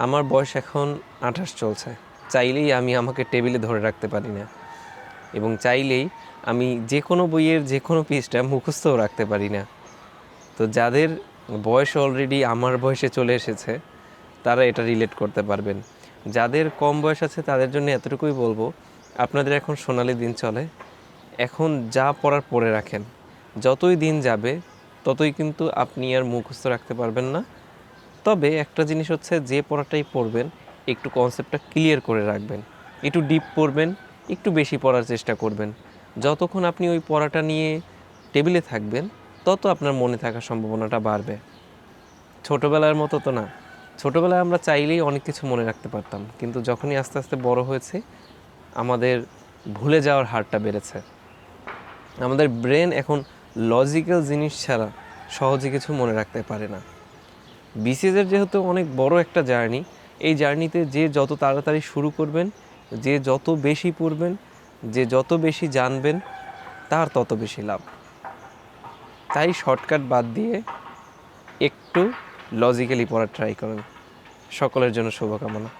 আমার বয়স এখন 28 চলছে। চাইলেই আমি আমাকে টেবিলে ধরে রাখতে পারি না এবং চাইলেই আমি যে কোনো বইয়ের যে কোনো পেজটা মুখস্থও রাখতে পারি না। তো যাদের বয়স অলরেডি আমার বয়সে চলে এসেছে তারা এটা রিলেট করতে পারবেন। যাদের কম বয়স আছে তাদের জন্য এতটুকুই বলবো, আপনাদের এখন সোনালি দিন চলে। এখন যা পড়ার পড়ে রাখেন। যতই দিন যাবে ততই কিন্তু আপনি আর মুখস্থ রাখতে পারবেন না। তবে একটা জিনিস হচ্ছে, যে পড়াটাই পড়বেন একটু কনসেপ্টটা ক্লিয়ার করে রাখবেন, একটু ডিপ পড়বেন, একটু বেশি পড়ার চেষ্টা করবেন। যতক্ষণ আপনি ওই পড়াটা নিয়ে টেবিলে থাকবেন তত আপনার মনে থাকার সম্ভাবনাটা বাড়বে। ছোটোবেলার মতো তো না। ছোটোবেলায় আমরা চাইলেই অনেক কিছু মনে রাখতে পারতাম, কিন্তু যখনই আস্তে আস্তে বড় হয়েছে আমাদের ভুলে যাওয়ার হারটা বেড়েছে। আমাদের ব্রেন এখন লজিক্যাল জিনিস ছাড়া সহজে কিছু মনে রাখতে পারে না। বিসিএসের যেহেতু অনেক বড় একটা জার্নি, এই জার্নিতে যে যত তাড়াতাড়ি শুরু করবেন, যে যত বেশি পড়বেন, যে যত বেশি জানবেন, তার তত বেশি লাভ। তাই শর্টকাট বাদ দিয়ে একটু লজিক্যালি পড়ার ট্রাই করেন। সকলের জন্য শুভকামনা।